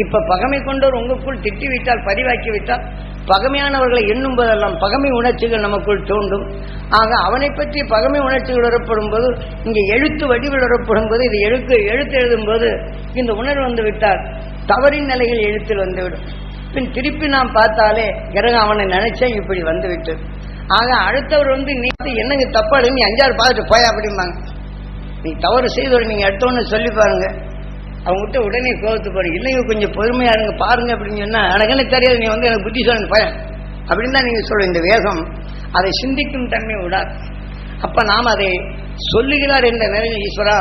இப்ப பகமை கொண்டோர் உங்களுக்குள் திட்டிவிட்டால், பதிவாக்கிவிட்டால், பகமையானவர்களை எண்ணும் போதெல்லாம் பகமை உணர்ச்சிகள் நமக்குள் தோன்றும். ஆக அவனை பற்றி பகமை உணர்ச்சிகள் வரப்படும் போது, இங்கே எழுத்து வடிவில் வரப்படும் போது, இது எழுத்து எழுதும் போது இந்த உணர்வு வந்து விட்டால் தவறின் நிலையில் எழுத்தில் வந்துவிடும். பின் திருப்பி நாம் பார்த்தாலே கிரகம் அவனை நினைச்சேன் இப்படி வந்துவிட்டு. ஆக அடுத்தவர் வந்து நீ என்னங்க தப்பாடு, நீ 5-6 பார்த்துட்டு போயா அப்படிம்பாங்க. நீ தவறு செய்தவர் நீங்க அடுத்தவன்னு சொல்லி பாருங்க, அவங்ககிட்ட உடனே கோபத்து பாருங்க. இல்லைங்க கொஞ்சம் பொறுமையா இருங்க பாருங்க அப்படின்னு சொன்னா, எனக்கு என்ன தெரியாது, நீ வந்து எனக்கு புத்தி சொல்லுங்க பயம் அப்படின்னு தான் நீங்க சொல்ற. இந்த வேகம் அதை சிந்திக்கும் தன்மை விடாது. அப்ப நாம் அதை சொல்லுகிறார் என்ற நிலையில் ஈஸ்வரா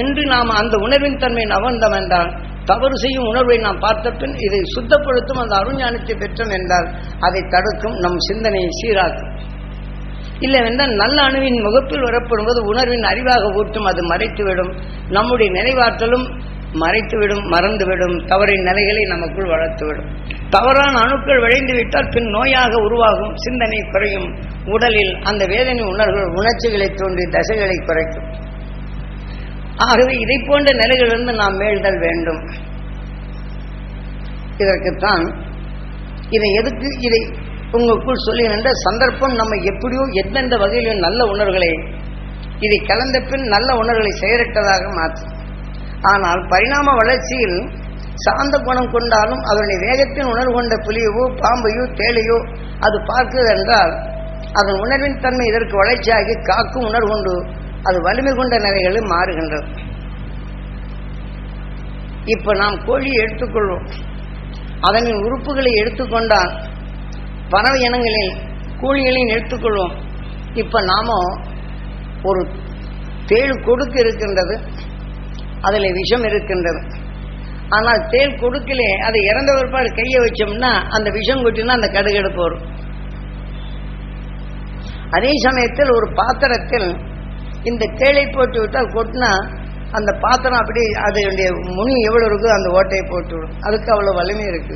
என்று நாம் அந்த உணர்வின் தன்மை நவந்தம் என்றால், தவறு செய்யும் உணர்வை நாம் பார்த்த பின் இதை சுத்தப்படுத்தும் அந்த அருஞானத்தை பெற்றோம் என்றால் அதை தடுக்கும், நம் சிந்தனையை சீராக்கும். இல்லைவென்றால் நல்ல அணுவின் முகப்பில் வரப்படும்போது உணர்வின் அறிவாக ஊட்டும், அது மறைத்துவிடும். நம்முடைய நினைவாற்றலும் மறைத்துவிடும், மறந்துவிடும். தவறின் நிலைகளை நமக்குள் வளர்த்துவிடும். தவறான அணுக்கள் விளைந்து விட்டால் பின் நோயாக உருவாகும், சிந்தனை குறையும், உடலில் அந்த வேதனை உணர்வுகள் உணர்ச்சிகளை தோன்றி தசைகளை குறைக்கும். ஆகவே இதை போன்ற நிலைகளிலிருந்து நாம் மேல்தல் வேண்டும். இதற்குத்தான் இதை உங்களுக்குள் சொல்லுகின்ற சந்தர்ப்பம் நம்ம எப்படியோ எந்தெந்த வகையிலும் நல்ல உணர்வுகளை இதை கலந்த பின் நல்ல உணர்வுகளை செயலற்றதாக மாற்றும். ஆனால் பரிணாம வளர்ச்சியில் சார்ந்த குணம் கொண்டாலும் அதனுடைய வேகத்தின் உணர்வு கொண்ட புலியவோ பாம்பையோ தேளையோ அது பார்க்கிறது என்றால் அதன் உணர்வின் தன்மை இதற்கு வளர்ச்சியாகி காக்கும் உணர்வு கொண்டு அது வலிமை கொண்ட நிலைகளில் மாறுகின்றது. இப்ப நாம் கோழியை எடுத்துக்கொள்வோம், அதனின் உறுப்புகளை எடுத்துக்கொண்டால் பறவை இனங்களில் கோழிகளையும் எடுத்துக்கொள்வோம். இப்ப நாம ஒரு தேள் கொடுக்கு இருக்கின்றது, அதில் விஷம் இருக்கின்றது. ஆனால் தேள் கொடுக்கிலே அதை இறந்த பிற்பாடு கையை வச்சோம்னா அந்த விஷம் கொட்டினா அந்த கடுகடுப்பு வரும். அதே சமயத்தில் ஒரு பாத்திரத்தில் இந்த தேளை போட்டு விட்டால் கொட்டினா அந்த பாத்திரம் அப்படி அதனுடைய முனி எவ்வளவு இருக்கோ அந்த ஓட்டையை போட்டு விடும், அதுக்கு அவ்வளவு வலிமை இருக்கு.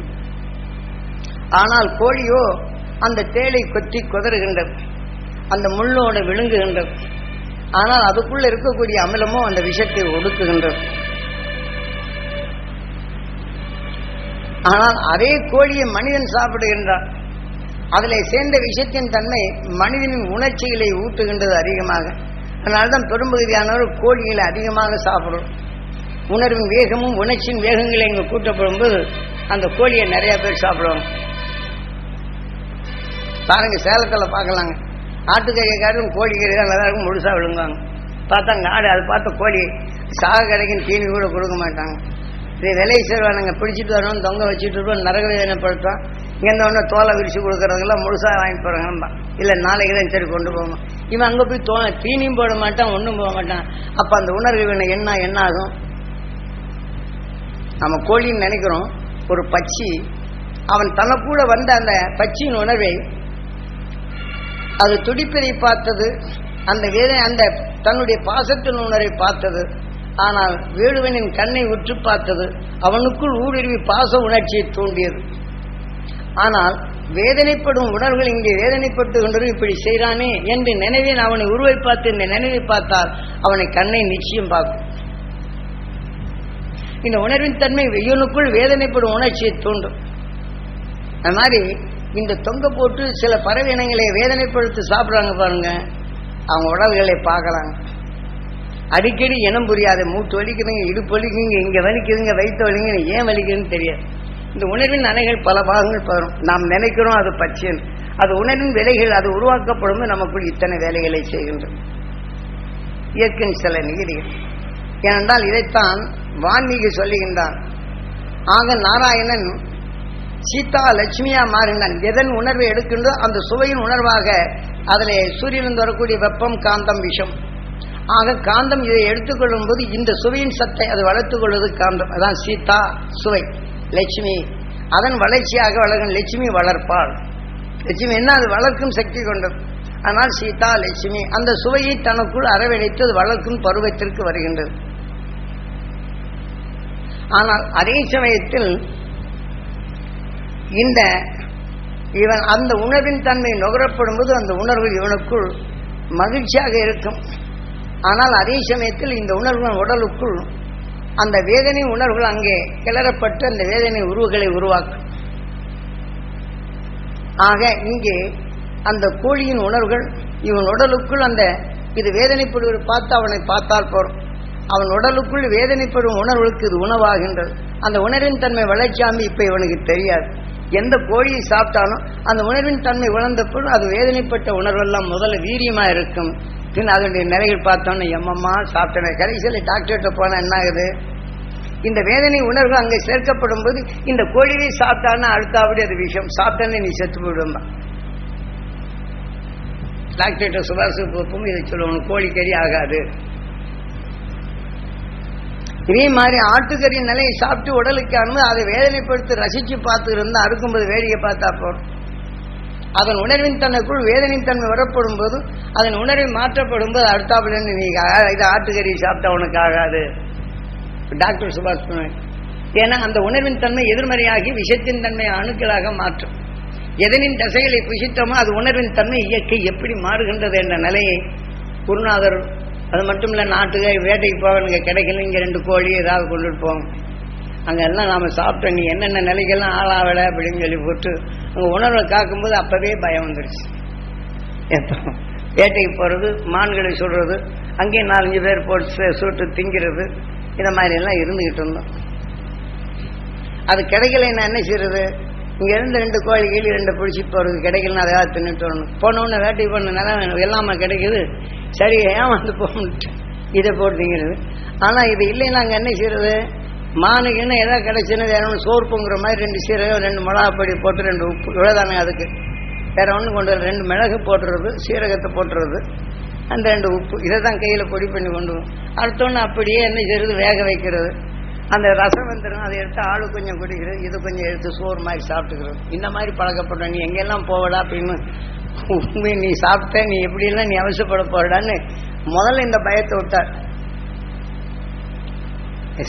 ஆனால் கோழியோ அந்த தேளை கொத்தி குதறுகின்றது, அந்த முள்ளோடு விழுங்குகின்றது. ஆனால் அதுக்குள்ள இருக்கக்கூடிய அமிலமோ அந்த விஷத்தை ஒடுக்குகின்றது. ஆனால் அதே கோழியை மனிதன் சாப்பிடுகின்றான், அதிலே சேர்ந்த விஷத்தின் தன்மை மனிதனின் உணர்ச்சிகளை ஊட்டுகின்றது அதிகமாக. அதனால்தான் பெரும்பகுதியானவர் கோழிகளை அதிகமாக சாப்பிடும். உணர்வின் வேகமும் உணர்ச்சியின் வேகங்களை இங்கு கூட்டப்படும் போது அந்த கோழியை நிறைய பேர் சாப்பிடுவாங்க. பாருங்க, சேலத்தில் பார்க்கலாங்க, ஆட்டுக்கறிக்காரும் கோழிக்கறி தான் நல்லா இருக்கும், முழுசா விழுங்குவாங்க. பார்த்தாங்க ஆடு, அதை பார்த்த கோழி சாக கிடைக்குன்னு தீனி கூட கொடுக்க மாட்டாங்க. இதை விலையை சேர்வானுங்க, பிடிச்சிட்டு வரணும், தொங்க வச்சுட்டு இருப்போம், நரக வேதனைப்படுத்தும். இங்கேருந்து ஒன்று தோலை விரிச்சு கொடுக்கறதுக்கெல்லாம் முழுசாக வாங்கிட்டு போகிறாங்கம்பா. இல்லை நாளைக்கு தான் சரி கொண்டு போவோம். இவன் அங்கே போய் தீனியும் போட மாட்டான், ஒன்றும் போக மாட்டான். அப்போ அந்த உணர்வு இவனை என்ன ஆகும்? நம்ம கோழின்னு நினைக்கிறோம், ஒரு பட்சி அவன் தனக்கூட வந்த அந்த பட்சியின் உணர்வை அது துடிப்பதை பார்த்தது, அந்த வேதனை அந்த தன்னுடைய பாசத்தின் உணர்வை பார்த்தது. ஆனால் வேடுவனின் கண்ணை உற்று பார்த்தது, அவனுக்குள் ஊடுருவி பாச உணர்ச்சியை தூண்டியது. ஆனால் வேதனைப்படும் உணர்வுகள் இங்கே வேதனைப்பட்டு கொண்டு இப்படி செய்கிறானே என்று நினைவேன். அவனை உருவை பார்த்து இந்த நினைவை பார்த்தால் அவனை கண்ணை நிச்சயம் பார்க்கும். இந்த உணர்வின் தன்மை வெயிலுக்குள் வேதனைப்படும் உணர்ச்சியை தூண்டும். அது மாதிரி இந்த தொங்க போட்டு சில பறவை இனங்களை வேதனைப்படுத்தி சாப்பிட்றாங்க பாருங்க, அவங்க உடல்களை பார்க்கலாங்க. அடிக்கடி இனம் புரியாத மூட்டு வலிக்குதுங்க, இடுப்பு வலிக்குங்க, இங்க வலிக்குதுங்க, வயிற்று வலிங்க, ஏன் வலிக்குதுன்னு தெரியாது. இந்த உணர்வின் அணைகள் பல பாகங்கள் வரும். நாம் நினைக்கிறோம் அது பச்சைன்னு, அது உணர்வின் விலைகள், அது உருவாக்கப்படும் நமக்குள் இத்தனை வேலைகளை செய்கின்றன இயற்கையின் சில நிகழ்ச்சிகள். ஏனென்றால் இதைத்தான் வான்மீகி சொல்லுகின்றான். ஆக நாராயணன் சீதா லட்சுமியா மாறினான். எதன் உணர்வை எடுக்கின்றோ அந்த சுவையின் உணர்வாக அதிலே சூரியனிலிருந்து வரக்கூடிய வெப்பம், காந்தம், விஷம். ஆக காந்தம் இதை எடுத்துக்கொள்ளும் போது இந்த சுவையின் சத்தை அது வளர்த்துக் கொள்வது காந்தம். அதான் சீதா சுவை, லட்சுமி அதன் வளர்ச்சியாக வளர்க்கும். லட்சுமி வளர்ப்பாள். லட்சுமி என்ன? அது வளர்க்கும் சக்தி கொண்டது. ஆனால் சீதா லட்சுமி அந்த சுவையை தனக்குள் அரவணைத்து அது வளர்க்கும் பருவத்திற்கு வருகின்றது. ஆனால் அதே சமயத்தில் இவன் அந்த உணர்வின் தன்மை நுகரப்படும் போது அந்த உணர்வு இவனுக்குள் மகிழ்ச்சியாக இருக்கும். ஆனால் அதே சமயத்தில் இந்த உணர்வு உடலுக்குள் அந்த வேதனை உணர்வுகள் அங்கே கிளறப்பட்டு அந்த வேதனை உருவுகளை உருவாக்கும். ஆக இங்கே அந்த கோழியின் உணர்வுகள் இவன் உடலுக்குள் அந்த இது வேதனைப்படுவது பார்த்து அவனை பார்த்தால் போறோம். அவன் உடலுக்குள் வேதனைப்படும் உணர்வுகளுக்கு இது உணவாகின்றது. அந்த உணர்வின் தன்மை வளர்ச்சாமி இப்ப இவனுக்கு தெரியாது. எந்த கோழியை சாப்பிட்டாலும் அந்த உணர்வின் தன்மை வளர்ந்தப்போ அது வேதனைப்பட்ட உணர்வெல்லாம் முதல்ல வீரியமா இருக்கும். பின் அதனுடைய நிலைகள் பார்த்தோன்னு எம்மம்மா சாப்பிட்டன. கடைசியில் டாக்டர்கிட்ட போனா என்ன ஆகுது, இந்த வேதனை உணர்வு அங்கே சேர்க்கப்படும் போது இந்த கோழியை சாப்பிட்டான்னா அடுத்தாபடி அது விஷயம், சாப்பிட்டானே நீ செத்து போயிடும். டாக்டர்கிட்ட சுபாசு போப்பும் இதை சொல்லணும், கோழிக்கறி ஆகாது. இதே மாதிரி ஆட்டுக்கறி நிலையை சாப்பிட்டு உடலுக்கு அனுமதி அதை வேதனைப்படுத்தி ரசிச்சு பார்த்து இருந்தால் அறுக்கும்போது வேடிக்கை பார்த்தா போறோம். அதன் உணர்வின் தன்மைக்குள் வேதனையின் தன்மை வரப்படும் போது அதன் உணர்வை மாற்றப்படும் போது அடுத்தாப்புல இருந்து நீ இது ஆட்டுக்கறி சாப்பிட்டா உனக்கு ஆகாது டாக்டர் சுபாஷ். ஏன்னா அந்த உணர்வின் தன்மை எதிர்மறையாகி விஷத்தின் தன்மை அணுக்களாக மாற்றும். எதனின் தசைகளை புசித்தோமோ அது உணர்வின் தன்மை இயற்கை எப்படி மாறுகின்றது என்ற நிலையை குருநாதர். அது மட்டும் இல்லை, நாட்டுக்கு வேட்டைக்கு போக கிடைக்கல, இங்கே 2 கோழி ஏதாவது கொண்டுட்டு போவோம். அங்கே எல்லாம் நாம் சாப்பிட்டோம், நீ என்னென்ன நிலைகள்லாம் ஆளாவலை அப்படின்னு சொல்லி போட்டு அங்கே உணர்வை காக்கும்போது அப்போவே பயம் வந்துடுச்சு. எப்போ வேட்டைக்கு போகிறது, மான்களை சுடுறது, அங்கேயும் 4-5 பேர் போட்டு சுட்டு திங்கிறது, இந்த மாதிரி எல்லாம் இருந்துக்கிட்டு இருந்தோம். அது கிடைக்கலைன்னா என்ன செய்யறது, இங்கே இருந்து 2 கோழி கீழே 2 பிடிச்சி போகிறது, கிடைக்கலன்னு அதையாவது தின்னுட்டு வரணும். போனோன்னு வேட்டைக்கு போனதுனால எல்லாமே கிடைக்குது, சரி ஏன் வந்து போகணுட்டு இதை போட்டுங்கிறது. ஆனால் இது இல்லைன்னா அங்கே என்ன செய்யறது, மானுக்குன்னு ஏதாவது கிடைச்சுன்னா வேற ஒன்று சோறு பொங்குற மாதிரி 2 சீரகம் 2 மிளகாப்பொடி போட்டு 2 உப்பு இவ்வளோதானே. அதுக்கு வேற ஒன்று கொண்டு 2 மிளகு போட்டுறது, சீரகத்தை போட்டுறது, அந்த 2 உப்பு, இதை தான் கையில் பொடி பண்ணி கொண்டு வரும். அடுத்தோன்னு அப்படியே என்ன செய்யறது, வேக வைக்கிறது. அந்த ரசம் வந்துடும், அதை எடுத்து ஆளு கொஞ்சம் குடிக்கிறது, இது கொஞ்சம் எடுத்து சோறு மாதிரி சாப்பிட்டுக்கிறது. இந்த மாதிரி பழக்கப்படுற நீ எங்கெல்லாம் போவடா அப்படின்னு உண்மையை நீ சாப்பிட்ட, நீ எப்படியெல்லாம் நீ அவசரப்பட போறடான்னு முதல்ல இந்த பயத்தை விட்டார்.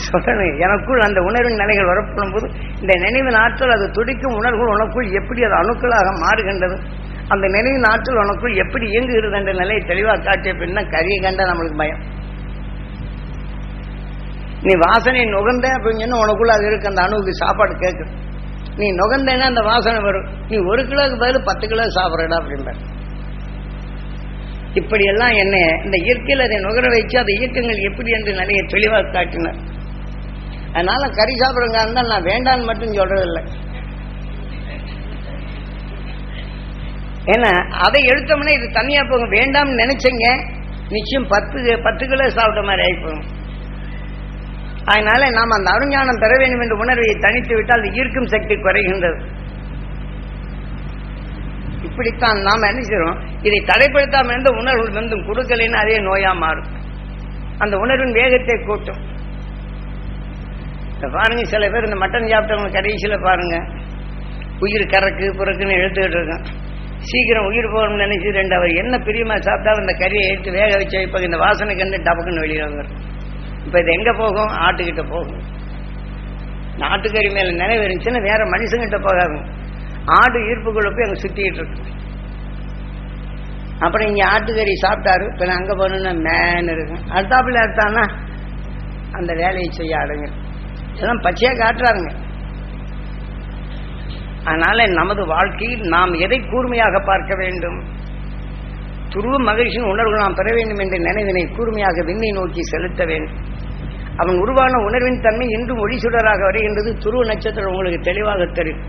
சொல்லணும், எனக்குள் அந்த உணர்வின் நிலைகள் வரப்படும் போது இந்த நினைவின் ஆற்றல் அது துடிக்கும் உணர்வுகள் உனக்குள் எப்படி அது அணுக்களாக மாறுகின்றது, அந்த நினைவின் ஆற்றல் உனக்குள் எப்படி இயங்குகிறது என்ற நிலையை தெளிவாக காட்டிய பின்னா கரியை கண்டா நம்மளுக்கு பயம். நீ வாசனை நுகர்ந்த அப்படின்னு சொன்னா உனக்குள்ள அது இருக்கு, அந்த அணுவுக்கு சாப்பாடு கேட்குது. நீ நுகர்ந்தேன்னா அந்த வாசனை வரும். நீ 1 கிலோக்கு பதில் 10 கிலோ சாப்பிட்றடா அப்படின்ற. இப்படியெல்லாம் என்ன இந்த இயற்கையில் அதை நுகர வச்சு அந்த இயக்கங்கள் எப்படி என்று நிலையை தெளிவாக காட்டினார். அதனால கறி சாப்பிட்றவங்க இருந்தால் நான் வேண்டான்னு மட்டும் சொல்றதில்லை. ஏன்னா அதை எடுத்தோம்னா இது தனியா போகும். வேண்டாம்னு நினைச்சங்க நிச்சயம் 10 கிலோ சாப்பிட்ட மாதிரி ஆகிப்போகும். அதனால நாம் அந்த அருஞானம் பெற வேண்டும் என்ற உணர்வை தனித்து விட்டால் ஈர்க்கும் சக்தி குறைகின்றது. இப்படித்தான் நாம் என்ன செய்யறோம், இதை தடைப்படுத்தாம இருந்த உணர்வு வந்து கொடுக்கலைன்னு அதே நோயா மாறும். அந்த உணர்வின் வேகத்தை கூட்டும். பாருங்க, சில பேர் இந்த மட்டன் சாப்பிட்டவங்க கடைசியில பாருங்க உயிர் கறக்கு புறக்குன்னு எடுத்துக்கிட்டு இருக்கான். சீக்கிரம் உயிர் போகணும்னு நினைச்சு 2 அவர் என்ன பிரியமா சாப்பிட்டாலும் அந்த கறியை எடுத்து வேக வச்சு வைப்பாங்க. இந்த வாசனை கண்டு டபக்குன்னு வெளியே வந்துடும். இப்ப இது எங்க போகும், ஆட்டுக்கிட்ட போகும். ஆட்டுக்கறி மேல நினைவு இருந்துச்சுன்னா வேற மனுஷங்கிட்ட போகாது. ஆடு ஈர்ப்புக்குள்ள போய் அங்க சுத்திட்டு இருக்கு. அப்புறம் இங்க ஆட்டுக்கறி சாப்பிட்டாரு, இப்ப நான் அங்க போகணும்னா மேன் இருக்கும். அடுத்தாப்புல எடுத்தான்னா அந்த வேலையை செய்ய ஆடுங்க. இதெல்லாம் பச்சையா காட்டுறாருங்க. அதனால நமது வாழ்க்கையில் நாம் எதை கூர்மையாக பார்க்க வேண்டும், துருவ மகிழ்ச்சியின் உணர்வு நாம் பெற வேண்டும் என்ற நினைவினை கூர்மையாக விண்ணை நோக்கி செலுத்த வேண்டும். அவன் உருவான உணர்வின் தன்மை இன்றும் ஒளி சுடராக வருகின்றது. துருவ நட்சத்திரம் உங்களுக்கு தெளிவாக தெரியும்.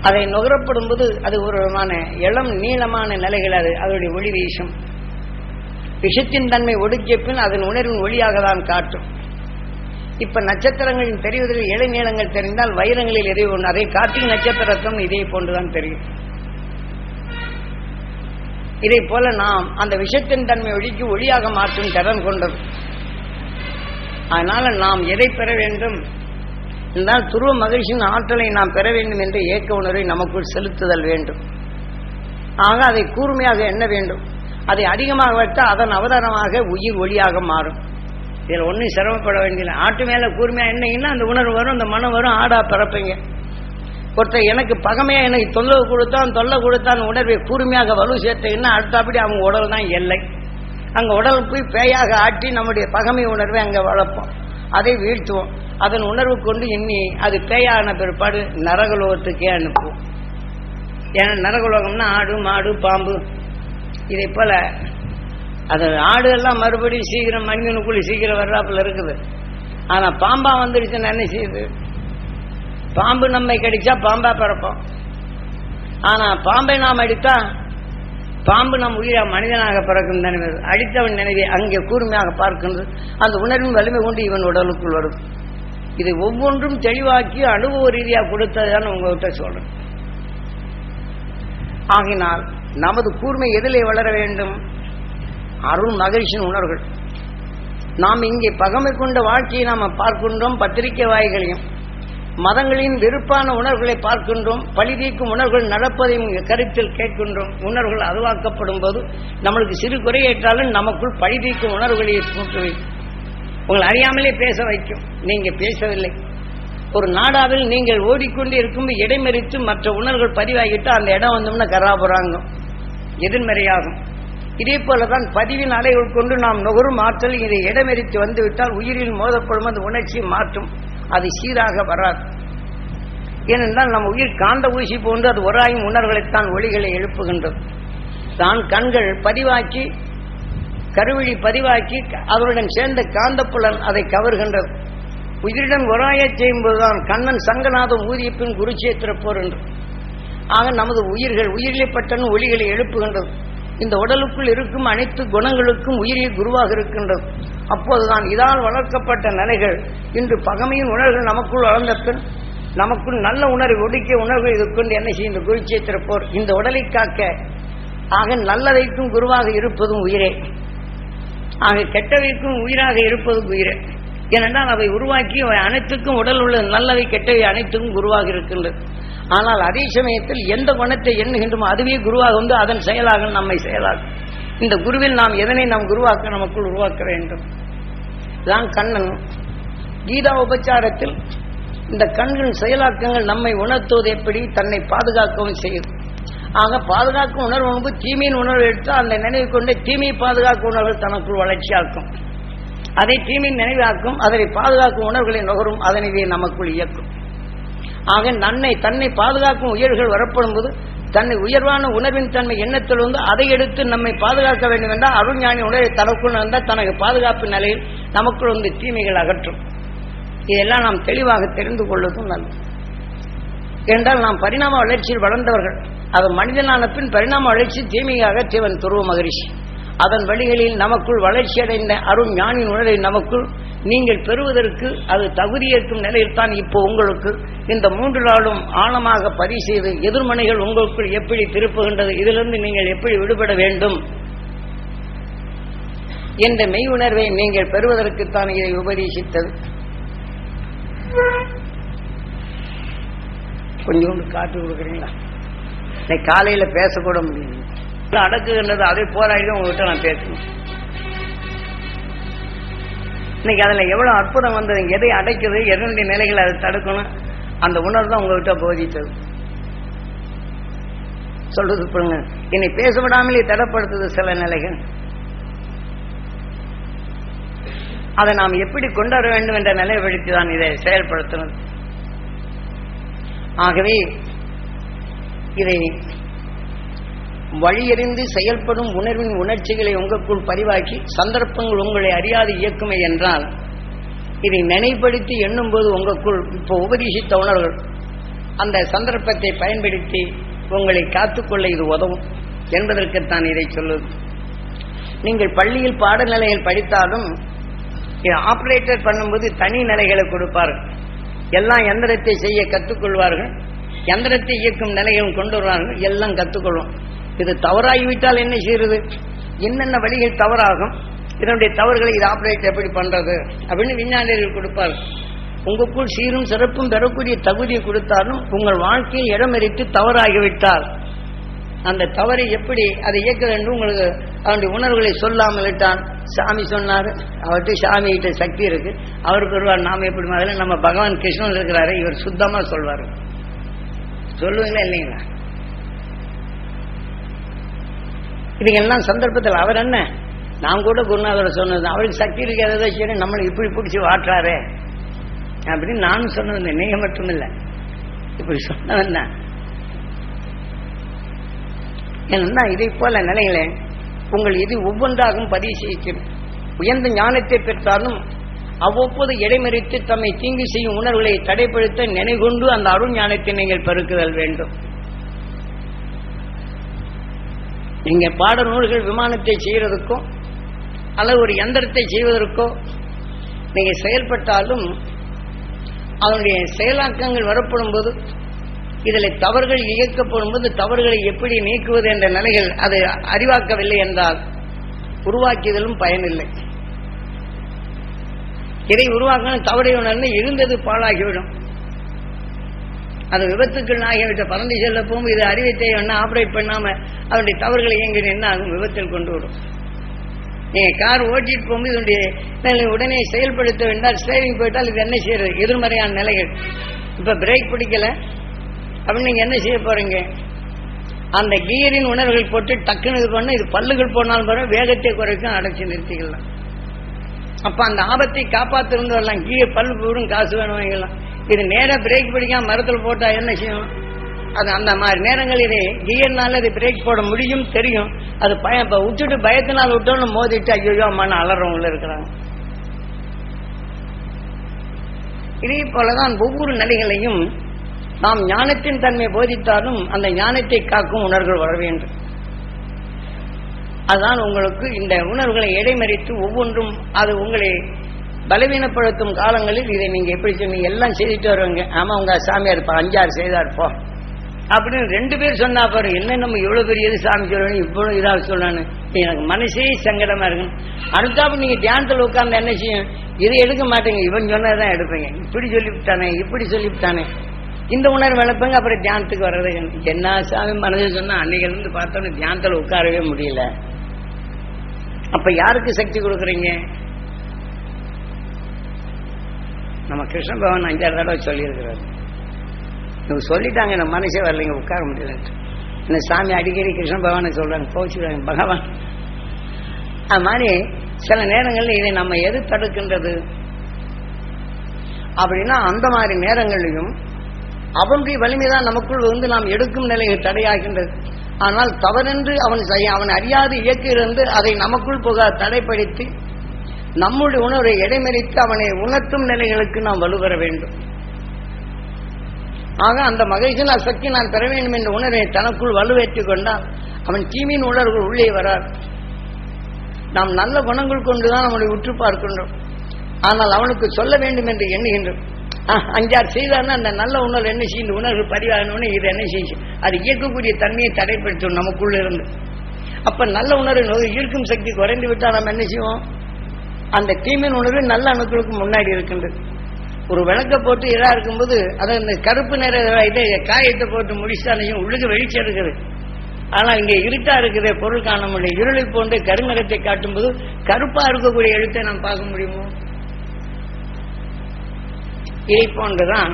அதை நுகரப்படும் போது அது ஒரு விதமான இளம் நீளமான நிலைகள், அது அதனுடைய ஒளி வீசும். விஷத்தின் தன்மை ஒடுக்கிய பின் அதன் உணர்வின் ஒளியாக தான் காட்டும். இப்ப நட்சத்திரங்களின் தெரிவதில் இளநீளங்கள் தெரிந்தால் வைரங்களில் எதை ஒன்று அதை காட்டி நட்சத்திரத்தும் இதே போன்றுதான் தெரியும். இதை போல நாம் அந்த விஷத்தின் தன்மை ஒளிக்கு ஒளியாக மாற்றும் திறன் கொண்டது. அதனால நாம் எதை பெற வேண்டும் என்றால் துருவ மகிழ்ச்சியின் ஆற்றலை நாம் பெற வேண்டும் என்ற ஏக்க உணர்வை நமக்குள் செலுத்துதல் வேண்டும். ஆக அதை கூர்மையாக எண்ண வேண்டும். அதை அதிகமாக வைத்தால் அதன் அவதாரமாக உயிர் ஒளியாக மாறும். இதில் ஒன்றும் சிரமப்பட வேண்டியதில்லை. ஆட்டு மேல கூர்மையா என்னங்கன்னா அந்த உணர்வு வரும், அந்த மனம் வரும், ஆடா பிறப்பீங்க. ஒருத்தர் எனக்கு பகமையா எனக்கு தொல்லை கொடுத்தான் உணர்வை கூர்மையாக வலு சேர்த்தீங்கன்னா அடுத்தபடி அவங்க உடல் தான் எல்லை. அங்கே உடல் போய் பேயாக ஆட்டி நம்முடைய பகைமை உணர்வை அங்கே வளர்ப்போம், அதை வீழ்த்துவோம். அதன் உணர்வு கொண்டு எண்ணி அது பேயான பிற்பாடு நரகலோகத்துக்கே அனுப்புவோம். ஏன்னா நரகலோகம்னா ஆடு மாடு பாம்பு இதை போல. அது ஆடு எல்லாம் மறுபடியும் சீக்கிரம் மனிதனுக்குள்ளே சீக்கிரம் வர்றாப்புல இருக்குது. ஆனால் பாம்பா வந்துடுச்சுன்னு என்ன செய்யுது? பாம்பு நம்மை கடிச்சா பாம்பா பிறப்போம். ஆனால் பாம்பை நாம் அடித்தா பாம்பு நம் உயிரா மனிதனாக பிறக்கும் நினைவு, அடித்தவன் நினைவை அங்கே கூர்மையாக பார்க்கின்றது. அந்த உணர்வின் வலிமை கொண்டு இவன் உடலுக்குள் வரும். இதை ஒவ்வொன்றும் தெளிவாக்கி அனுபவ ரீதியாக கொடுத்ததுதான் உங்ககிட்ட சொல்றேன். ஆகினால் நமது கூர்மை எதிலே வளர வேண்டும்? அருள் மகிழ்ச்சியின் உணர்வுகள். நாம் இங்கே பகமை கொண்ட வாழ்க்கையை நாம் பார்க்கின்றோம். பத்திரிகை வாய்களையும் மதங்களின் வெறுப்பான உணர்வுகளை பார்க்கின்றோம். பழிதீக்கும் உணர்வுகள் நடப்பதையும் கருத்தில் கேட்கின்றோம். உணர்வுகள் அதுவாக்கப்படும் போது நம்மளுக்கு சிறு குறையேற்றாலும் நமக்குள் பழிதீக்கும் உணர்வுகளை தூண்டு வைக்கும். உங்களை அறியாமலே பேச வைக்கும். நீங்க பேசவில்லை. ஒரு நாடாவில் நீங்கள் ஓடிக்கொண்டே இருக்கும்போது இடைமறித்து மற்ற உணர்வுகள் பதிவாகிட்டு அந்த இடம் வந்தோம்னா கராபுராங்கம் எதிர்மறையாகும். இதே போலதான் பதிவின் அலைகள் கொண்டு நாம் நுகரும் ஆற்றல் இதை இடமெறித்து வந்துவிட்டால் உயிரில் மோதப்படும் அந்த உணர்ச்சியை மாற்றும். அது சீராக வராது. ஏனென்றால் நம்ம உயிர் காந்த ஊசி போன்று அது ஒராயும் உணர்வுகளைத்தான் ஒளிகளை எழுப்புகின்றது. தான் கண்கள் பதிவாக்கி கருவிழி பதிவாக்கி அவருடன் சேர்ந்த காந்தப்புலன் அதை கவர்கின்றது. உயிரிடம் ஒராய செய்யும் போதுதான் கண்ணன் சங்கநாதம் ஊதிய பின் குருச்சேத்திர போர் என்று. ஆக நமது உயிரிலே பட்டன ஒளிகளை எழுப்புகின்றது. இந்த உடலுக்குள் இருக்கும் அனைத்து குணங்களுக்கும் உயிரிய குருவாக இருக்கின்றது. அப்போதுதான் இதால் வளர்க்கப்பட்ட நிலைகள் இன்று பகமையின் உணர்வுகள் நமக்குள் வளர்ந்த பின் நமக்குள் நல்ல உணர்வு ஒடுக்கிய உணர்வு இதுக்கொண்டு என்ன செய்யும்? இந்த குருச்சேத்திர போர் இந்த உடலை காக்க. ஆக நல்லதைக்கும் குருவாக இருப்பதும் உயிரே. ஆக கெட்டவைக்கும் உயிராக இருப்பதும் உயிரே. ஏனென்றால் அவை உருவாக்கி அவை அனைத்துக்கும் உடல் உள்ள நல்லவை கெட்டவை அனைத்துக்கும் குருவாக இருக்கின்றது. ஆனால் அதே சமயத்தில் எந்த குணத்தை எண்ணுகின்றோமோ அதுவே குருவாக வந்து அதன் செயலாக நம்மை செயலாகும். இந்த குருவில் நாம் எதனை நாம் குருவாக்க நமக்குள் உருவாக்க வேண்டும். தான் கண்ணன் கீதா உபச்சாரத்தில் இந்த கண்களின் செயலாக்கங்கள் நம்மை உணர்த்துவது எப்படி? தன்னை பாதுகாக்கவும் செய்யுது. ஆக பாதுகாக்கும் உணர்வு தீமையின் உணர்வு எடுத்தால் அந்த நினைவு கொண்டே தீமையை பாதுகாக்கும் உணர்வுகள் தனக்குள் வளர்ச்சியாக்கும். அதை தீமையின் நினைவாக்கும். அதனை பாதுகாக்கும் உணர்வுகளை நுகரும். அதனைவே நமக்குள் இயக்கும். ஆக தன்னை பாதுகாக்கும் உயர்வுகள் வரப்படும் போது தன்னை உயர்வான உணர்வின் தன்மை எண்ணத்தில் வந்து அதை எடுத்து நம்மை பாதுகாக்க வேண்டும் என்றால் அருஞானி உணர்வை தனக்குள் இருந்தால் தனக்கு பாதுகாப்பு நிலையில் நமக்குள் வந்து தீமைகள் அகற்றும். இதெல்லாம் நாம் தெளிவாக தெரிந்து கொள்வதும் நல்லது. என்றால் நாம் பரிணாம வளர்ச்சியில் வளர்ந்தவர்கள். அது மனிதனான பின் பரிணாம வளர்ச்சி தீமையை அகற்றியவன் துருவ மகரிஷி. அதன் வழிகளில் நமக்குள் வளர்ச்சி அடைந்த அருண் ஞானின் உணர்வை நமக்குள் நீங்கள் பெறுவதற்கு அது தகுதியேற்கும் நிலையில் தான் இப்போ உங்களுக்கு இந்த 3 நாளும் ஆழமாக பதிவு செய்து எதிர்மனைகள் உங்களுக்குள் எப்படி திருப்புகின்றது, இதிலிருந்து நீங்கள் எப்படி விடுபட வேண்டும் என்ற மெய் உணர்வை நீங்கள் பெறுவதற்குத்தான் இதை உபதேசித்தது. கொஞ்சோண்டு காட்டு கொடுக்குறீங்களா? இன்னைக்கு காலையில பேசக்கூட முடியும். அடக்குகின்றது அதை போராடி உங்ககிட்ட நான் பேசணும். இன்னைக்கு அதுல எவ்வளவு அற்புதம் வந்தது. எதை அடைக்குது, எதனுடைய நிலைகளை அதை தடுக்கணும், அந்த உணர்வு தான் உங்ககிட்ட போதித்தது. சொல்றது பாருங்க, என்னை பேச விடாமலே தடப்படுத்துது சில நிலைகள். அதை நாம் எப்படி கொண்டு வர வேண்டும் என்ற நிலைப்படுத்தி தான் இதை செயல்படுத்தினது. ஆகவே இதை வழியறிந்து செயல்படும் உணர்வின் உணர்ச்சிகளை உங்களுக்குள் பதிவாக்கி சந்தர்ப்பங்கள் உங்களை அறியாது இயக்குமே என்றால் இதை நினைப்படுத்தி எண்ணும் போது உங்களுக்குள் இப்போ உபதேசித்த உணர்வுகள் அந்த சந்தர்ப்பத்தை பயன்படுத்தி உங்களை காத்துக்கொள்ள இது உதவும் என்பதற்குத்தான் இதை சொல்லுது. நீங்கள் பள்ளியில் பாடநிலையில் படித்தாலும் ஆபரேட்டர் பண்ணும்போது தனி நிலைகளை கொடுப்பார்கள். எல்லாம் எந்திரத்தை செய்ய கற்றுக்கொள்வார்கள். எந்திரத்தை இயக்கும் நிலைகளும் கொண்டு வருவார்கள். எல்லாம் கற்றுக்கொள்வோம். இது தவறாகிவிட்டால் என்ன செய்யறது, என்னென்ன வழிகள் தவறாகும், இதனுடைய தவறுகளை இது ஆபரேட் எப்படி பண்றது அப்படின்னு விஞ்ஞானிகள் கொடுப்பார்கள். உங்களுக்குள் சீரும் சிறப்பும் பெறக்கூடிய தகுதியை கொடுத்தாலும் உங்கள் வாழ்க்கையை இடமெறித்து தவறாகிவிட்டால் அந்த தவறை எப்படி அதை இயக்க வேண்டும் உங்களுக்கு அவனுடைய உணர்வுகளை சொல்லாமல் விட்டான். சாமி சொன்னார், அவர்கிட்ட சாமி கிட்ட சக்தி இருக்கு, அவருக்கு வருவார். நாம் எப்படி மாதிரி நம்ம பகவான் கிருஷ்ணன் இருக்கிறாரு, இவர் சுத்தமா சொல்வாரு. சொல்லுவீங்களா இல்லைங்களா? இதுக்கெல்லாம் சந்தர்ப்பத்தில் அவர் என்ன நான் கூட குருநாதர் சொன்னது, அவளுக்கு சக்தி இருக்கிறத சரி நம்மளை இப்படி பிடிச்சி வாட்டுறாரே அப்படின்னு நானும் சொன்னது. நீங்க மட்டும் இல்லை, இப்படி சொன்னவன் தான். ஏன்னா இதை போல நிலையில உங்கள் இது ஒவ்வொன்றாகவும் பதிவு செய்யும். உயர்ந்த ஞானத்தை பெற்றாலும் அவ்வப்போது இடைமறித்து தம்மை தீங்கு செய்யும் உணர்வுகளை தடைப்படுத்த நினைகொண்டு அந்த அருள் ஞானத்தை நீங்கள் பெருக்குதல் வேண்டும். நீங்க பாட நூல்கள் விமானத்தை செய்யறதுக்கோ அல்லது ஒரு யந்திரத்தை செய்வதற்கோ நீங்க செயல்பட்டாலும் அதனுடைய செயலாக்கங்கள் வரப்படும் போது இதில் தவறுகள் இயக்கப்படும் போது தவறுகளை எப்படி நீக்குவது என்ற நிலைகள் அது அறிவாக்கவில்லை என்றால் உருவாக்கியதிலும் பயனில்லை. இதை உருவாக்கணும் தவறை உணர்ந்து இருந்தது பாழாகிவிடும். அது விபத்துக்கள் ஆகிவிட்ட பறந்து செல்ல போகும். இது அறிவித்தை ஆபரேட் பண்ணாம அதனுடைய தவறுகளை இயங்கி என்ன ஆகும், விபத்தில் கொண்டு விடும். நீங்க கார் ஓட்டிட்டு போகும்போது இதனுடைய உடனே செயல்படுத்த வேண்டாம். ஸ்டேரிங் போயிட்டால் இது என்ன செய்யறது, எதிர்மறையான நிலைகள். இப்ப பிரேக் பிடிக்கல அப்படின்னு நீங்க என்ன செய்ய போறீங்க, அந்த கியரின் உணர்வுகள் போட்டு டக்குன்னு இது பண்ண இது பல்லுகள் போனாலும் போற வேகத்தை குறைக்கும், அடைச்சி நிறுத்திக்கலாம். அப்ப அந்த ஆபத்தை காப்பாத்திருந்து வரலாம். கீழே பல்லு போடும், காசு வேணும். இது நேர பிரேக் பிடிக்காம மரத்தில் போட்டா என்ன செய்யும், அது அந்த மாதிரி நேரங்கள் இதை கியர்னால இது பிரேக் போட முடியும் தெரியும். அது இப்ப விட்டுட்டு பயத்தினால் விட்டோன்னு மோதிட்டு ஐயோ மன அலறவங்கள இருக்கிறாங்க. இதே போலதான் ஒவ்வொரு நிலைகளையும் நாம் ஞானத்தின் தன்மை போதித்தாலும் அந்த ஞானத்தை காக்கும் உணர்வுகள் வர வேண்டும். அதுதான் உங்களுக்கு இந்த உணர்வுகளை இடைமறித்து ஒவ்வொன்றும் அது உங்களை பலவீனப்படுத்தும் காலங்களில் இதை நீங்க எப்படி சொன்னீங்க, எல்லாம் செய்துட்டு வருவாங்க. ஆமா உங்க சாமியார் 5-6 செய்தார்ப்போ அப்படின்னு 2 பேர் சொன்னா பாரு, என்ன நம்ம இவ்வளவு பெரிய சாமி சொல்லணும் இவ்வளவு இதாக சொல்லணும், எனக்கு மனசே சங்கடமா இருக்கு. அடுத்தாப்பு நீங்க தியானத்தில் உட்கார்ந்து என்ன செய்யும், இதை எடுக்க மாட்டேங்க, இவன் சொன்னதான் எடுப்பீங்க. இப்படி சொல்லிவிட்டானே இப்படி சொல்லிவிட்டானே இந்த உணர்வு வளர்ப்பங்க. அப்புறம் தியானத்துக்கு வர்றது என்ன சாமி மனதில் சொன்னா அன்னைக்கு இருந்து பார்த்தோன்னு தியானத்தில் உட்காரவே முடியல. அப்ப யாருக்கு சக்தி கொடுக்குறீங்க? நம்ம கிருஷ்ண பகவான் 5-6 தடவை சொல்லியிருக்கிறார். இவங்க சொல்லிட்டாங்க நம்ம மனசே வரலைங்க உட்கார முடியலன்ட்டு. இந்த சாமி அடிக்கடி கிருஷ்ண பகவானை சொல்றாங்க, கோச்சுக்கிறாங்க பகவான். அது மாதிரி சில நேரங்களில் இதை நம்ம எது தடுக்கின்றது அப்படின்னா அந்த மாதிரி நேரங்களிலும் அவனுடைய வலிமைதான் நமக்குள் நாம் எடுக்கும் நிலையில் தடையாகின்றது. ஆனால் தவறென்று அவன் அறியாது இயக்கிருந்து அதை நமக்குள் போக தடைப்படுத்தி நம்முடைய உணர்வை இடைமறித்து அவனை உணர்த்தும் நிலைகளுக்கு நாம் வலுவர வேண்டும். ஆக அந்த மகிழ்ச்சியின் சக்தி நான் பெற வேண்டும் என்ற உணர்வை தனக்குள் வலுவேற்றிக் கொண்டால் அவன் தீமையின் உணர்வுகள் உள்ளே வரார். நாம் நல்ல குணங்கள் கொண்டுதான் அவனை உற்று பார்க்கின்றோம். ஆனால் அவனுக்கு சொல்ல வேண்டும் என்று எண்ணுகின்றோம். 5-6 செய்தார்னா அந்த நல்ல உணர்வு என்ன செய்யும், உணர்வு பதிவாகணும்னு இது என்ன செய்யும், அது இயக்கக்கூடிய தன்மையை தடைப்படுத்தும் நமக்குள்ள இருந்து. அப்ப நல்ல உணர்வு ஈர்க்கும் சக்தி குறைந்து விட்டால் நம்ம என்ன செய்வோம், அந்த தீமையின் உணர்வு நல்ல அணுக்களுக்கு முன்னாடி இருக்கின்றது. ஒரு விளக்க போட்டு இதா இருக்கும்போது அதை இந்த கருப்பு நிற இதை காயத்தை போட்டு முடிச்சாலையும் உள்ளுக்கு வெளிச்சம் இருக்குது. ஆனால் இங்கே இருட்டா இருக்குது, பொருள் காண முடியும். இருளை போன்று கருநிறத்தை காட்டும்போது கருப்பா இருக்கக்கூடிய எழுத்தை நாம் பார்க்க முடியுமோ? இதை போன்றுதான்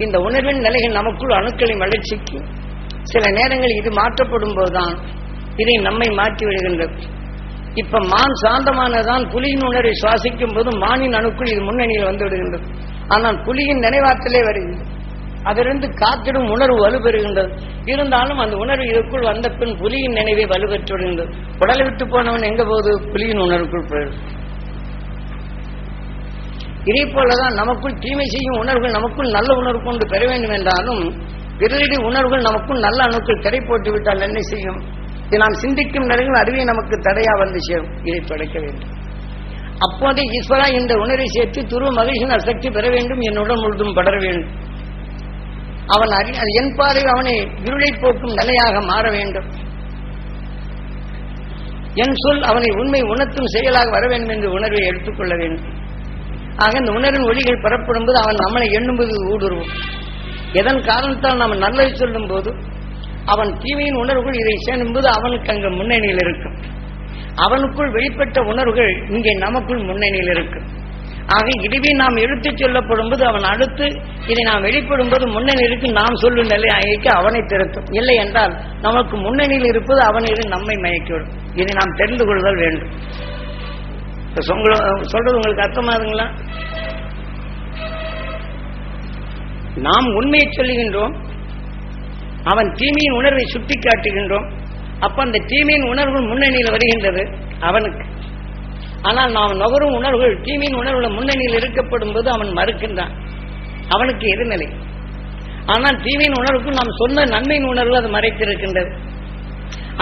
இந்த உணர்வின் நிலைகள் நமக்குள் அணுக்களின் வளர்ச்சிக்கு சில நேரங்கள் இது மாற்றப்படும் போதுதான் இதை நம்மை மாற்றி விடுகின்றது. இப்ப மான் சாந்தமானதான் புலியின் உணர்வை சுவாசிக்கும் போது மானின் அணுக்குள் இது முன்னணியில் வந்து விடுகின்றது. ஆனால் புலியின் நினைவாற்றலே வருகின்றது. அதிலிருந்து காத்திடும் உணர்வு வலுப்பெறுகின்றது. இருந்தாலும் அந்த உணர்வு இதற்குள் வந்த பின் புலியின் நினைவை வலுப்பெற்று விடுகின்றது. உடலை விட்டு போனவன் எங்க போகுது, புலியின் உணர்வுக்குள் போயிடும். இதே போலதான் நமக்குள் தீமை செய்யும் உணர்வுகள் நமக்குள் நல்ல உணர்வு கொண்டு பெற வேண்டும் என்றாலும் பிறரடி உணர்வுகள் நமக்குள் நல்ல அணுக்கள் திரை போட்டு விட்டால் என்ன செய்யும், இது நாம் சிந்திக்கும் நிலைகள் அறிவை நமக்கு தடையா வந்து சேரும். இதை தொடக்க வேண்டும். அப்போதே ஈஸ்வரா இந்த உணர்வை சேர்த்து துருவ மகிழ்ச்சியின் சக்தி பெற வேண்டும், என்னுடன் முழுதும் படர வேண்டும். அவன் என் பாறை அவனை இருளை போக்கும் நிலையாக மாற வேண்டும். என் சொல் அவனை உண்மை உணர்த்தும் செயலாக வர வேண்டும் என்று உணர்வை எடுத்துக்கொள்ள வேண்டும். ஆக இந்த உணர்வின் ஒளிகள் பெறப்படும் போது அவன் நம்மளை எண்ணும்போது ஊடுருவும். எதன் காரணத்தால் நாம் நல்லது சொல்லும் போது அவன் தீமையின் உணர்வுகள் இதை சேரும்போது அவனுக்கு அங்கு முன்னணியில் இருக்கும். அவனுக்குள் வெளிப்பட்ட உணர்வுகள் இங்கே நமக்குள் முன்னணியில் இருக்கும். ஆக இதுவே நாம் எடுத்துச் சொல்லப்படும் போது அவன் அடுத்து இதை நாம் வெளிப்படும் போது முன்னணிக்கு நாம் சொல்லும் நிலை அழைக்க அவனை திருத்தும். இல்லை என்றால் நமக்கு முன்னணியில் இருப்பது அவனில் நம்மை மயக்கிவிடும். இதை நாம் தெரிந்து கொள்வதால் வேண்டும். சொல்றது உங்களுக்கு அர்த்தமாகுங்களா? நாம் உண்மையை சொல்லுகின்றோம், அவன் தீமையின் உணர்வை சுட்டி காட்டுகின்றோம். அப்ப அந்த தீமையின் உணர்வு முன்னணியில் வருகின்றது அவனுக்கு. ஆனால் நாம் நுகரும் உணர்வுகள் தீமையின் உணர்வுகள் முன்னணியில் இருக்கப்படும் போது அவன் மறுக்கின்றான். அவனுக்கு எதிர்நிலை. ஆனால் தீமையின் உணர்வுக்கு நாம் சொன்ன நன்மையின் உணர்வு அது மறைத்திருக்கின்றது.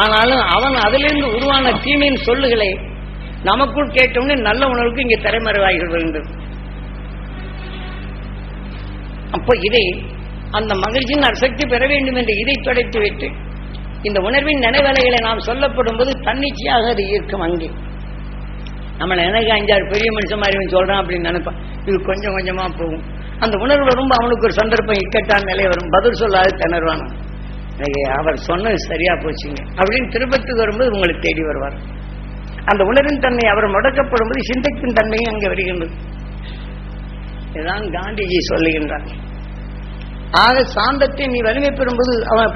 ஆனாலும் அவன் அதிலிருந்து உருவான தீமையின் சொல்லுகளை நமக்குள் கேட்டவுடனே நல்ல உணர்வுக்கு இங்கே தலைமறைவாகி வருகின்றது. அப்போ இதை அந்த மகிழ்ச்சியின் சக்தி பெற வேண்டும் என்று இதை தொடைத்து விட்டு இந்த உணர்வின் நினைவலைகளை நாம் சொல்லப்படும் போது தன்னிச்சையாக அது ஈர்க்கும். அங்கே நம்மளை எனக்கு 5-6 பெரிய மனுஷன் மாதிரி சொல்றான் அப்படின்னு நினைப்பான். இது கொஞ்சம் கொஞ்சமா போகும். அந்த உணர்வு ரொம்ப அவனுக்கு ஒரு சந்தர்ப்பம் இக்கட்டான நிலை வரும். பதில் சொல்லாது திணறுவான். அவர் சொன்னது சரியா போச்சுங்க அப்படின்னு திருப்பத்துக்கு வரும்போது உங்களுக்கு தேடி வருவார். அந்த உணர்வின் தன்மை அவர் முடக்கப்படும் போது சிந்தைக்கும் தன்மையும் அங்கே வருகின்றது. இதுதான் காந்திஜி சொல்லுகின்றார். ஆக சாந்தத்தை நீ வலிமை பெறும்போது அவன்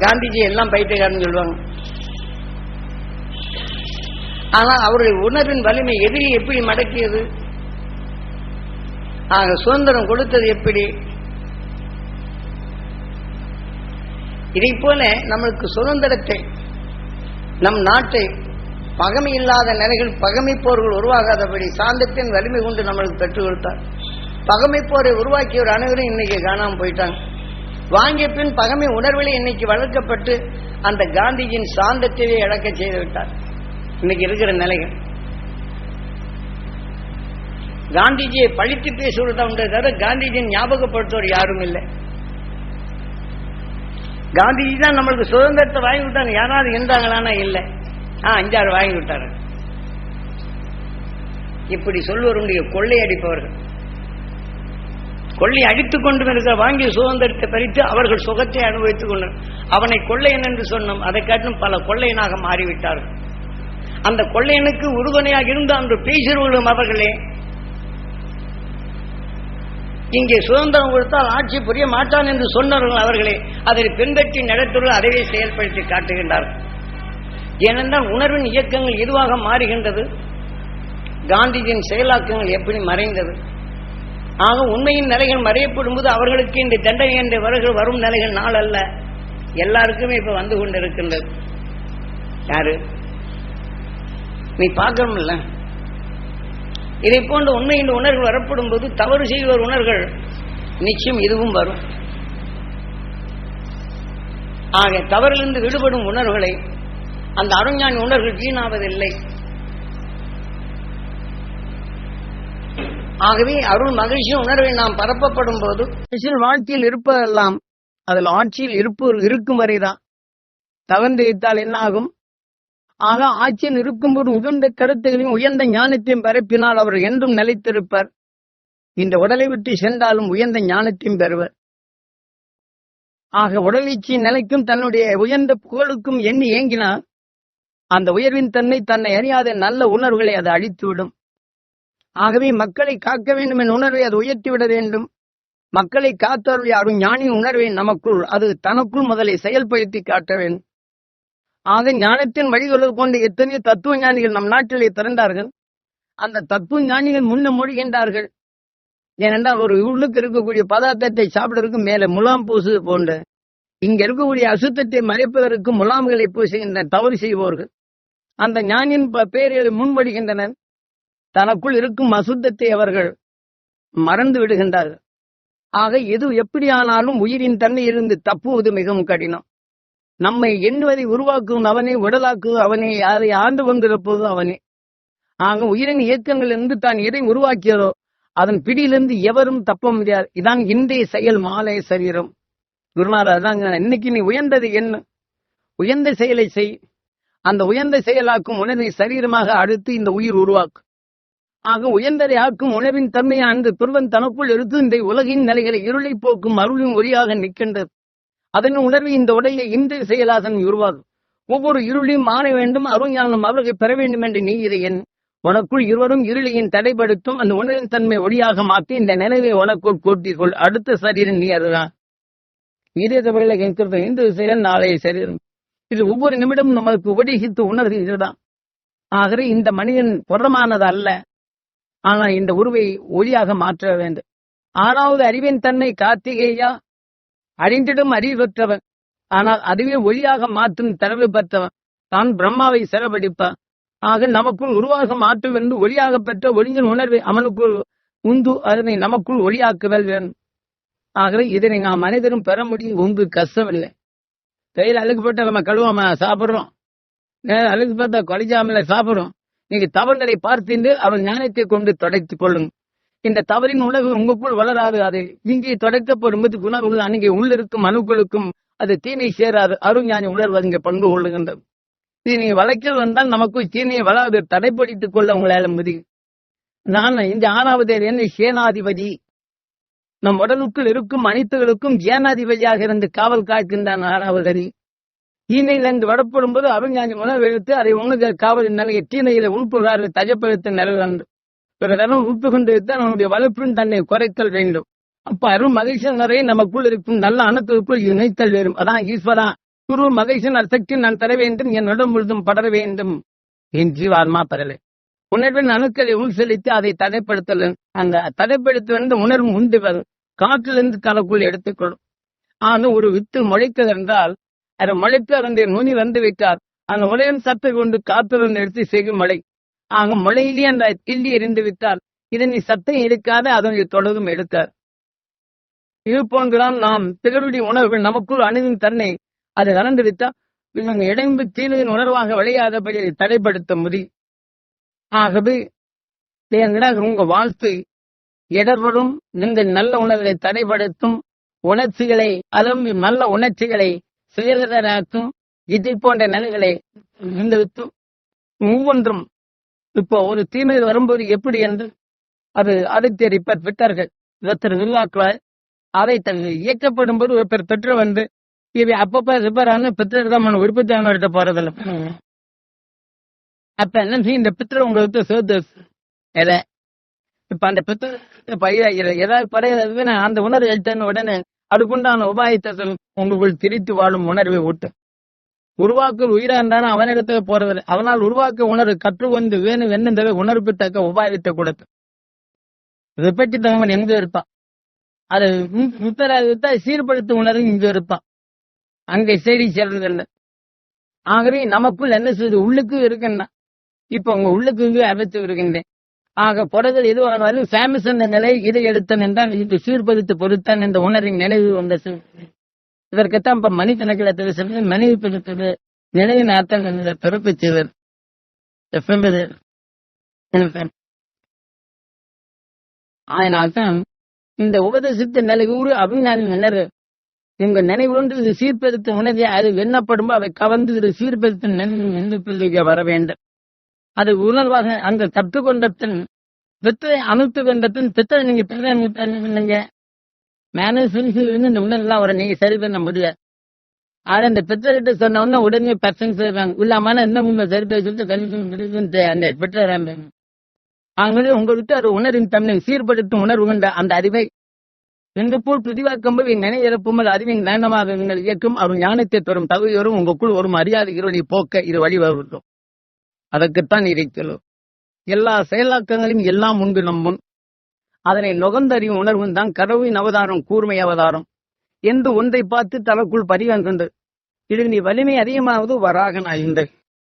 காந்திஜி எல்லாம் பைத்தியக்காரன்னு சொல்லுவாங்க. ஆனால் அவருடைய உணர்வின் வலிமை எதிரி எப்படி மடக்கியது, ஆக சுதந்திரம் கொடுத்தது எப்படி. இதை போல நம்மளுக்கு சுதந்திரத்தை, நம் நாட்டை பகமை இல்லாத நிலைகள், பகமை போர்கள் உருவாகாதபடி சாந்தத்தின் வலிமை கொண்டு நம்மளுக்கு பெற்றுக் கொடுத்தார். பகமை போரை உருவாக்கியவர் அனைவரும் இன்னைக்கு காணாமல் போயிட்டாங்க. வாங்கிய பின் பகமை உணர்விலே இன்னைக்கு வளர்க்கப்பட்டு அந்த காந்திஜியின் சாந்தத்தையே இழக்க செய்து விட்டார். இன்னைக்கு இருக்கிற நிலைகள் காந்திஜியை பழித்து பேசுவதுதான் தவிர காந்திஜியின் ஞாபகப்படுத்துவோர் யாரும் இல்லை. காந்திஜி தான் நம்மளுக்கு சுதந்திரத்தை வாங்கி விட்டாங்க. யாராவது இருந்தாங்களானா இல்லை. 5-6 வாங்கி விட்டாரு. இப்படி சொல்வருடைய கொள்ளை அடிப்பவர்கள், கொள்ளை அடித்துக் கொண்டு இருக்கிற வாங்கிய சுதந்திரத்தை பறித்து அவர்கள் சுகத்தை அனுபவித்துக் கொண்டு அவனை கொள்ளையன் என்று சொன்னோம். அதை காட்டிலும் பல கொள்ளையனாக மாறிவிட்டார்கள். அந்த கொள்ளையனுக்கு உறுதுணையாக இருந்து அன்று பேசுகிறவர்களும் அவர்களே. இங்கே சுதந்திரம் கொடுத்தால் ஆட்சி புரிய மாட்டான் என்று சொன்னவர்கள் அவர்களே. அதை பின்பற்றி நடத்துவர்கள் அதையே செயல்படுத்தி காட்டுகின்றார்கள். ஏனென்றால் உணர்வின் இயக்கங்கள் எதுவாக மாறுகின்றது, காந்திஜியின் செயலாக்கங்கள் எப்படி மறைந்தது. ஆக உண்மையின் நிலைகள் மறையப்படும் போது அவர்களுக்கு இந்த தண்டனை என்ற வரும் நிலைகள் நாள் அல்ல, எல்லாருக்குமே இப்ப வந்து கொண்டிருக்கின்றது. யாரு நீ பார்க்கணும்ல. இதை போன்ற உண்மையின் உணர்வு வரப்படும் போது தவறு செய்வர் உணர்வுகள் நிச்சயம் இதுவும் வரும். ஆக தவறிலிருந்து விடுபடும் உணர்வுகளை அந்த அருஞானி உணர்வுகள் வீணாவதில்லை. ஆகவே அருள் மகிழ்ச்சி உணர்வை நாம் பரப்பப்படும் போது வாழ்க்கையில் இருப்பதெல்லாம் அதில் ஆட்சியில் இருக்கும் வரைதான். தவந்தித்தால் என்ன ஆகும்? ஆக ஆட்சியில் இருக்கும்போது உகந்த கருத்துகளையும் உயர்ந்த ஞானத்தையும் பரப்பினால் அவர் என்றும் நிலைத்திருப்பார். இந்த உடலை விட்டு சென்றாலும் உயர்ந்த ஞானத்தையும் பெறுவர். ஆக உடலீச்சியின் நிலைக்கும் தன்னுடைய உயர்ந்த புகழுக்கும் எண்ணி ஏங்கினால் அந்த உயர்வின் தன்மை தன்னை அறியாத நல்ல உணர்வுகளை அது அழித்துவிடும். ஆகவே மக்களை காக்க வேண்டும் என்ற உணர்வை அது உயர்த்திவிட வேண்டும். மக்களை காத்தவருடைய அருள் ஞானியின் உணர்வை நமக்குள் அது தனக்குள் முதலை செயல்படுத்தி காட்ட வேண்டும். ஆக ஞானத்தின் வழிகளை கொண்டு எத்தனையோ தத்துவ ஞானிகள் நம் நாட்டிலே திறந்தார்கள். அந்த தத்துவ ஞானிகள் முன்ன மொழிகின்றார்கள். ஏனென்றால் ஒரு உள்ளுக்கு இருக்கக்கூடிய பதார்த்தத்தை சாப்பிடுவதற்கு மேல முலாம் பூசு போன்ற இங்க இருக்கக்கூடிய அசுத்தத்தை மறைப்பதற்கு முலாம்களை பூசுகின்ற தவறு செய்வோர்கள் அந்த ஞானியின் பேரை முன்வடுகின்றனர். தனக்குள் இருக்கும் அசுத்தத்தை அவர்கள் மறந்து விடுகின்றார்கள். ஆக எது எப்படியானாலும் உயிரின் தன்மை இருந்து தப்புவது மிகவும் கடினம். நம்மை எண்ணுவதை உருவாக்கும் அவனே, உடலாக்குவது அவனே, யாரை ஆண்டு கொண்டிருப்பது அவனே. ஆக உயிரின் இயக்கங்களிலிருந்து தான் எதை உருவாக்கியதோ அதன் பிடியிலிருந்து எவரும் தப்ப முடியாது. இதான் இன்றைய செயல் மாலை சரீரம். குருநாதர் அதாங்க, இன்னைக்கு நீ உயர்ந்தது என்ன, உயர்ந்த செயலை செய். அந்த உயர்ந்த செயலாக்கும் உணர்வை சரீரமாக அடுத்து இந்த உயிர் உருவாக்கும். ஆக உயர்ந்ததை ஆக்கும் உணர்வின் தன்மையை அந்த துருவன் தனக்குள் எடுத்து இந்த உலகின் நிலைகளை இருளை போக்கும் அருளின் ஒளியாக நிற்கின்றது. அதன் உணர்வு இந்த உடைய இன்றைய செயலாக உருவாகும். ஒவ்வொரு இருளையும் மாற வேண்டும், அருஞானம் அவர்களை பெற வேண்டும் என்று நீ இதை என் உனக்குள் இருவரும் இருளியின் தடைப்படுத்தும் அந்த உணர்வின் தன்மை ஒளியாக மாற்றி இந்த நினைவை உனக்குள் கூட்டிக்கொள். அடுத்த சரீரம் நீ அதுதான். வீரத்தவர்களை கேட்கிறது இன்று செயல் நாளைய சரீரம். இது ஒவ்வொரு நிமிடமும் நமக்கு உபதேசித்து உணர்வு இதுதான். ஆகவே இந்த மனிதன் புறமானது அல்ல, ஆனால் இந்த உருவை ஒளியாக மாற்ற வேண்டும். ஆறாவது அறிவின் தன்னை கார்த்திகேயா அறிந்திடும் அறிவு பெற்றவன், ஆனால் அதுவே ஒளியாக மாற்றும் தரவு பெற்றவன் தான் பிரம்மாவை சிறப்படிப்பான். ஆக நமக்குள் உருவாக மாற்றும் என்று ஒளியாக பெற்ற ஒளியின் உணர்வை அவனுக்குள் உந்து அதனை நமக்குள் ஒளியாக்குதல் வேண்டும். ஆகவே இதனை நாம் மனிதரும் பெற முடியும். உந்து கஷ்டமில்லை. கையில் அழுக்கு போட்ட நம்ம கழுவாம சாப்பிடுறோம், அழுக்கு பார்த்தா கொலைஜாமல சாப்பிடுறோம். நீங்க தவறுகளை பார்த்து அவன் ஞானத்தை கொண்டு தொடைத்துக் கொள்ளுங்க. இந்த தவறின் உணர்வு உங்களுக்குள் வளராது. அது இங்கே தொடைக்கப்படும் உணர்வு அங்கே உள்ளிருக்கும் அணுக்களுக்கும் அது தீமை சேராது. அருஞானி உணர்வு அங்கே பங்கு கொள்ளுகின்றது. இது நீங்க வழக்கில் வந்தால் நமக்குள் தீமையை வளாது தடைப்படுத்திக் கொள்ள உங்களால முடியும். நான் இந்த 6வது என்ன சேனாதிபதி, நம் உடலுக்குள் இருக்கும் அனைத்துகளுக்கும் சேனாதிபதியாக இருந்து காவல் காக்கின்றான் 6வது அறி. தீமையிலிருந்து வடப்படும் போது அருஞானி உணர்வு எடுத்து அதை உணர்ந்த காவலின் நிலையை தீமையில உள்புகாரை தஜப்படுத்த நிலவந்து பிறகு உட்புகொண்டு நம்முடைய வளர்ப்பின் தன்னை குறைத்தல் வேண்டும். அப்ப அருள் மகிழ்ச்சி நிறைய நமக்குள் இருக்கும் நல்ல அணுக்களுக்குள் இணைத்தல் வேண்டும். அதான் ஈஸ்வரா குரு மகிழ்ச்சியின் சக்தி நான் தர வேண்டும், என் உடல் முழுதும் படர வேண்டும் என் ஜீவாத்மா பரலை. உணர்வின் அணுக்களை உள் செலுத்தி அதை தடைப்படுத்தல். அந்த தடைப்படுத்த வந்து உணர்வு உண்டு வரும். காற்றிலிருந்து தனக்குள் எடுத்துக்கொள்ளும். ஆனால் ஒரு வித்து முளைத்தது என்றால் அதை முளைத்து அதனுடைய நுனி வந்து விட்டார். அந்த முளையின் சத்தை கொண்டு காற்றிலிருந்து எடுத்து செய்யும் மழை. ஆக மழையிலேயே அந்த கிள்ளி எறிந்து விட்டால் இதனை சத்தம் எடுக்காத அதனுடைய தொடரும் எடுத்தார். இது போன்றுதான் நாம் பிறருடைய உணர்வுகள் நமக்குள் அணுவின் தன்னை அதை கலந்து விட்டால் இடைம்பு தீமையின் உணர்வாக விளையாதபடி தடைப்படுத்த முடியும். ஆகவே உங்க வாழ்த்து இடர்வரும் இந்த நல்ல உணர்வை தடைப்படுத்தும் உணர்ச்சிகளை அலம்பி நல்ல உணர்ச்சிகளை சுயதராக்கும் இதை போன்ற நிலைகளை விட்டும் ஒவ்வொன்றும் இப்போ ஒரு தீமை வரும்போது எப்படி என்று அது அதை ரிப்பேர் விட்டார்கள். ஒருத்தர் உருவாக்குவார். அதை இயக்கப்படும் போது ஒருத்தர் பெற்று வந்து இவை அப்பப்ப ரிப்பேர் ஆன பித்தர் தான் உற்பத்தியானவர்கிட்ட போறதில்ல. அப்ப என்ன செய்யும், இந்த பித்தர் உங்களுக்கு சேர்த்து எதை இப்ப அந்த பித்தர் பயிர ஏதாவது படையாது அந்த உணர்வு எடுத்த உடனே அதுக்குண்டான உபாயத்தை உங்களுக்குள் திரித்து வாழும் உணர்வை விட்டு உருவாக்க உயிரா இருந்தாலும் அவனிடத்துல போறதில்லை. அவனால் உருவாக்க உணர்வு கற்றுக்கொண்டு வேணும் என்ன உணர்வு தக்க உபாயத்தை கொடுத்து ரிப்பேட்டி தகவன் எங்க இருப்பான். அதை வித்தா சீர்படுத்தும் உணர்வு இங்க இருப்பான். அங்கே செய்தி சேர்ந்ததில்லை. ஆகவே நமக்குள் என்ன செய்யுது உள்ளுக்கு இருக்குன்னா இப்ப உங்க உள்ளுக்கு அமைத்து இருக்கின்றேன். ஆக புறங்கள் எது வந்தாலும் ஃபேமஸ் என்ற நிலை இதை எடுத்தன் என்றால் இது சீர்படுத்த பொறுத்தான் என்ற உணர்வின் நினைவு வந்த இதற்குத்தான் இப்ப மணி கணக்கில் மனைவி பிடித்தது நினைவின் அர்த்தம் பிறப்பு செய்வர். அதனால்தான் இந்த உபதேசித்த நிலையூறு அபிஞான நினைவு எங்க நினைவுண்டு இது சீர்படுத்த உணர்வை அது வெண்ணப்படும் அவை கவர்ந்து இது சீர்படுத்த நினைவு வர வேண்டும். அது உணர்வாக அந்த கற்றுக்கொண்டத்தின் பித்தரை அமைத்து கொண்டத்தின் பித்தரை நீங்க பிறங்க மேனேஜ் இந்த உணர்வுலாம் வர நீங்க சரி பண்ண முடியாது. ஆனா இந்த பித்தர்கிட்ட சொன்ன உடனே உடனே பர்சன் செய்வாங்க. இல்லாம இன்னும் சரி சொல்லிட்டு அந்த பித்தர் ஆகவே உங்கள்கிட்ட ஒரு உணர்வின் தன்மை சீர்படுத்தும் உணர்வு கொண்ட அந்த அறிவை எங்க போல் பிரதிவாக்கும் போது நினைவிறப்பும் அறிவின் நயனமாக இயக்கும் அவர் ஞானத்தை தரும் தகுதியோரும் உங்களுக்குள் ஒரு மரியாதை இருவழி போக்க இது வழிவகுக்கும். அதற்குத்தான் இறைச்சலும் எல்லா செயலாக்கங்களையும் எல்லாம் உண்டு நம் முன் அதனை நுகர்ந்தறியும் உணர்வும் தான் கடவுளின் அவதாரம் கூர்மை அவதாரம் என்று ஒன்றை பார்த்து தனக்குள் பதிவான் கொண்டு இது நீ வலிமை அதிகமாவது வராகன் ஆய்ந்த